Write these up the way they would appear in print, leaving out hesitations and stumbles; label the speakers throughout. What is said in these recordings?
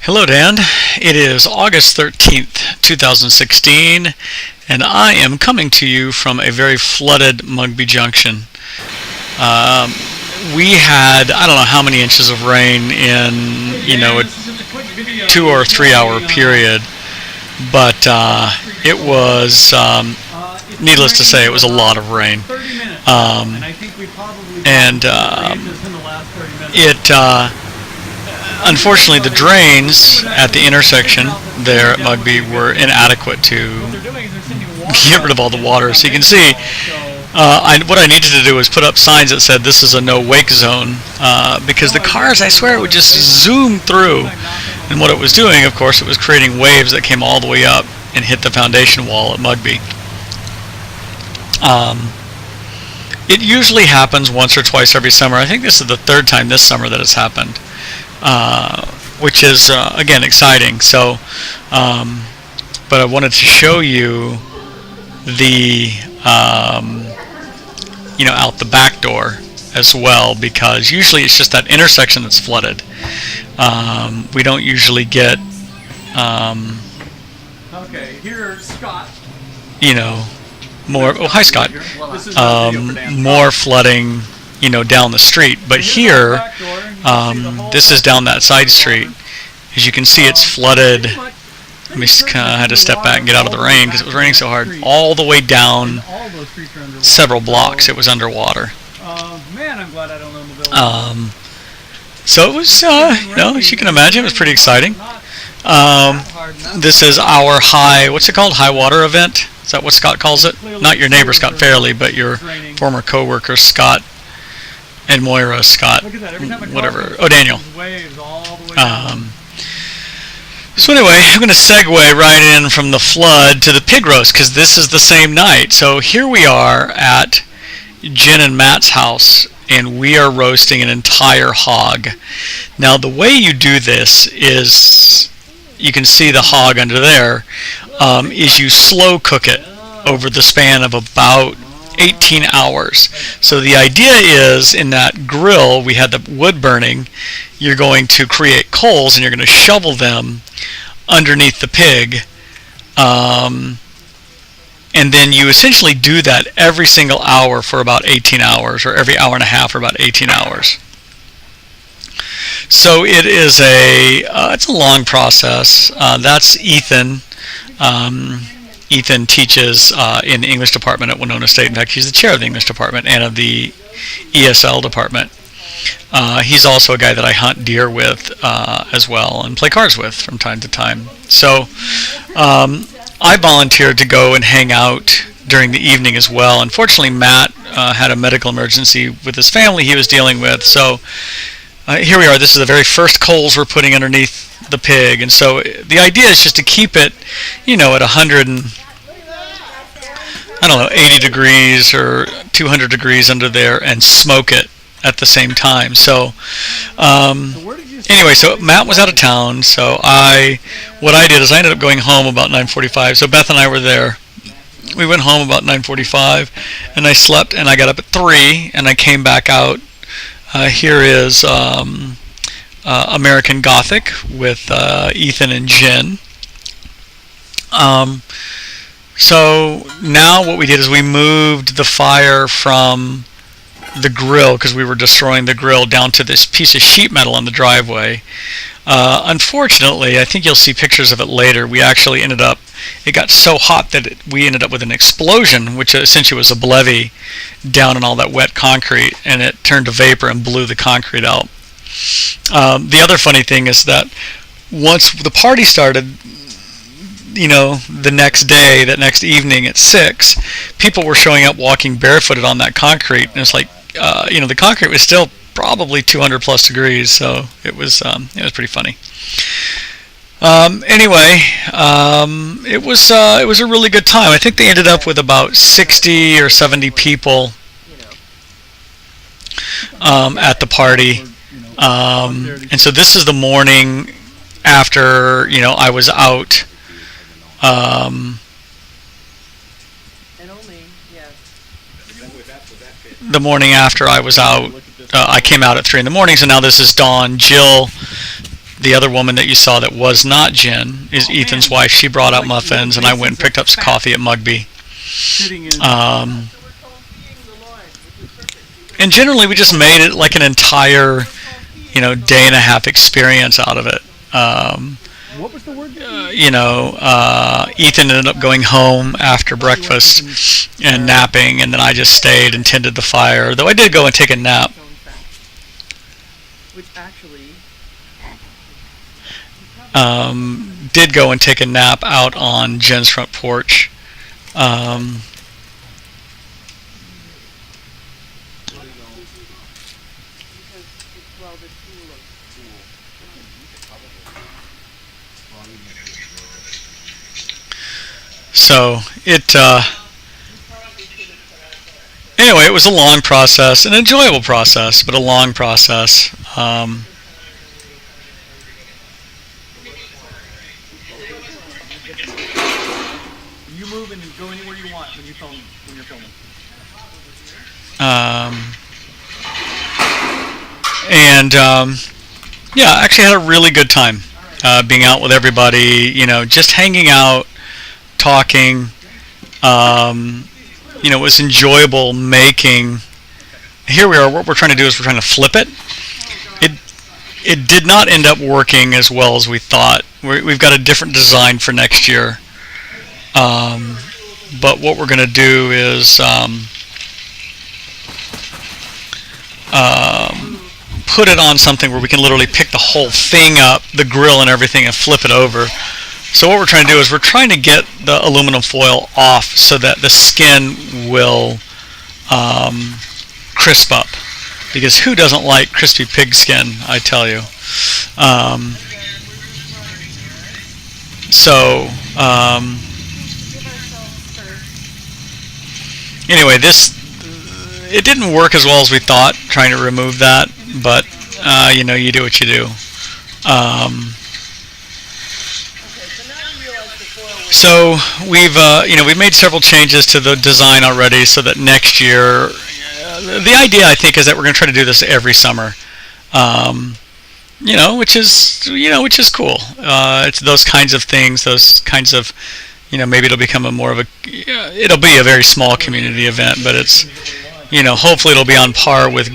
Speaker 1: Hello, Dan. It is August 13th, 2016, and I am coming to you from a very flooded Mugby Junction. Um, we had, I don't know how many inches of rain in, a 2 or 3 hour period, but it was, needless to say, it was a lot of rain. And unfortunately, the drains at the intersection there at Mugby were inadequate to get rid of all the water. So you can see, what I needed to do was put up signs that said this is a no wake zone, because the cars, I swear, would just zoom through. And what it was doing, of course, it was creating waves that came all the way up and hit the foundation wall at Mugby. It usually happens once or twice every summer. I think this is the third time this summer that it's happened. Which is again exciting. So, but I wanted to show you the out the back door as well, because usually it's just that intersection that's flooded. We don't usually get
Speaker 2: okay, here's Scott.
Speaker 1: More. Oh, hi, Scott. More flooding, down the street. But here, this is down that side street. As you can see, it's flooded. Let me just kind of had to step back and get out of the rain because it was raining so hard. All the way down several blocks, it was underwater.
Speaker 2: Man, I'm glad I don't own the building.
Speaker 1: So it was, as you can imagine, it was pretty exciting. This is our what's it called? High water event? Is that what Scott calls it? Not your neighbor, Scott Fairley, but your former co-worker, Scott and Moira Scott, whatever. Oh, Daniel. So anyway, I'm going to segue right in from the flood to the pig roast, because this is the same night. So here we are at Jen and Matt's house, and we are roasting an entire hog. Now, the way you do this is, you can see the hog under there, is you slow cook it over the span of about 18 hours. So the idea is, in that grill, we had the wood burning, you're going to create coals and you're going to shovel them underneath the pig. And then you essentially do that every single hour for about 18 hours, or every hour and a half for about 18 hours. So it is it's a long process. That's Ethan. Ethan teaches in the English department at Winona State. In fact, he's the chair of the English department and of the ESL department. He's also a guy that I hunt deer with as well and play cards with from time to time. So I volunteered to go and hang out during the evening as well. Unfortunately, Matt had a medical emergency with his family he was dealing with. So here we are. This is the very first coals we're putting underneath the pig. And so the idea is just to keep it, at 80 degrees or 200 degrees under there and smoke it at the same time. So anyway, so Matt was out of town, so what I did is I ended up going home about 9:45. So Beth and I were there. We went home about 9:45, and I slept, and I got up at 3, and I came back out. Here is American Gothic with Ethan and Jen. So now what we did is we moved the fire from the grill, because we were destroying the grill, down to this piece of sheet metal in the driveway. Unfortunately, I think you'll see pictures of it later, we actually it got so hot that we ended up with an explosion, which essentially was a BLEVE down in all that wet concrete, and it turned to vapor and blew the concrete out. The other funny thing is that once the party started, the next day, that next evening at 6, people were showing up walking barefooted on that concrete, and it's like, the concrete was still probably 200 plus degrees, so it was pretty funny. Anyway, it was a really good time. I think they ended up with about 60 or 70 people at the party. And so this is the morning after, I was out. The morning after I was out, I came out at 3 in the morning, so now this is Dawn. Jill the other woman that you saw that was not Jen is Ethan's wife. She brought out muffins, and I went and picked up some coffee at Mugby. And generally, we just made it like an entire, day and a half experience out of it.
Speaker 2: What was the word?
Speaker 1: Ethan ended up going home after breakfast and napping, and then I just stayed and tended the fire. Though I did go and take a nap.
Speaker 3: Which actually
Speaker 1: Did go and take a nap out on Jen's front porch. So anyway, it was a long process, an enjoyable process, but a long process.
Speaker 2: You move and go anywhere you want when you're filming.
Speaker 1: Yeah, I actually had a really good time being out with everybody. Just hanging out, talking. It was enjoyable making. Here we are. What we're trying to do is we're trying to flip it. It did not end up working as well as we thought. We've got a different design for next year. But what we're going to do is put it on something where we can literally pick the whole thing up, the grill and everything, and flip it over. So what we're trying to do is we're trying to get the aluminum foil off so that the skin will crisp up. Because who doesn't like crispy pig skin, I tell you. Anyway, it didn't work as well as we thought, trying to remove that, but you do what you do. So we've made several changes to the design already, so that next year, the idea I think is that we're going to try to do this every summer, which is cool. It's those kinds of things, those kinds of, maybe it'll become it'll be a very small community event, but it's, hopefully it'll be on par with,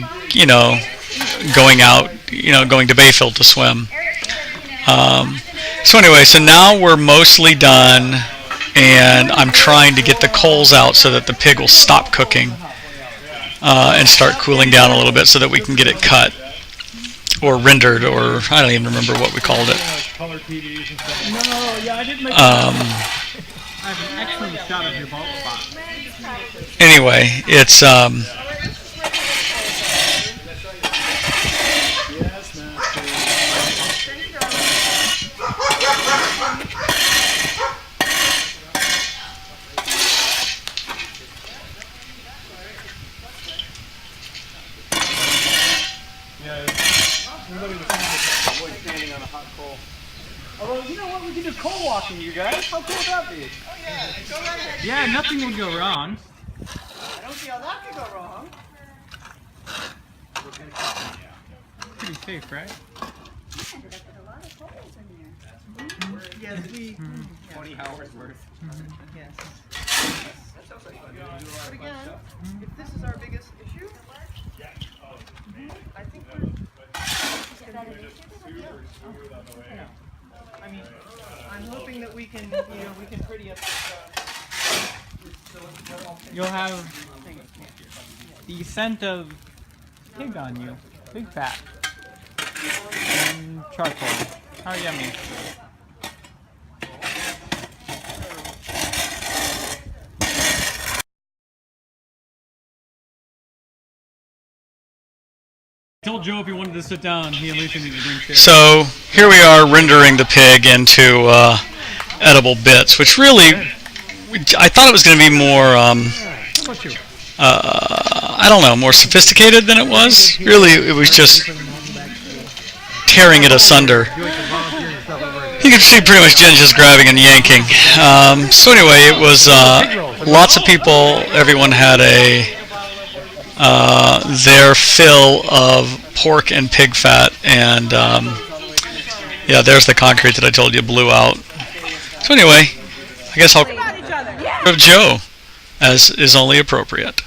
Speaker 1: going out, going to Bayfield to swim. So anyway, so now we're mostly done, and I'm trying to get the coals out so that the pig will stop cooking and start cooling down a little bit so that we can get it cut or rendered, or I don't even remember what we called it.
Speaker 2: Color TVs and stuff. No, yeah, I didn't make I have an excellent shot of your bald spot.
Speaker 1: Anyway, it's
Speaker 2: Although, you know what? We can do coal walking, you guys. How cool would that be?
Speaker 3: Oh yeah, go right ahead.
Speaker 2: Yeah, nothing would go wrong.
Speaker 3: I don't see how that could go wrong.
Speaker 2: Pretty safe, right?
Speaker 3: Yes, we.
Speaker 2: 20 hours worth.
Speaker 3: Yes. But again, if this is our biggest issue, I think we're. I mean, I'm hoping that we can, we can pretty up this.
Speaker 2: You'll have the scent of pig on you. Pig fat. And charcoal. How yummy. I told Joe if he wanted to sit down, he at least needed to drink shit.
Speaker 1: So here we are rendering the pig into edible bits, which really, I thought it was going to be more,
Speaker 2: How about you?
Speaker 1: I don't know, more sophisticated than it was. Really, it was just tearing it asunder. You can see pretty much Jen just grabbing and yanking. So anyway, it was lots of people. Everyone had their fill of pork and pig fat, and Yeah, there's the concrete that I told you blew out. So anyway, I guess I'll
Speaker 4: About each other.
Speaker 1: of Joe, as is only appropriate.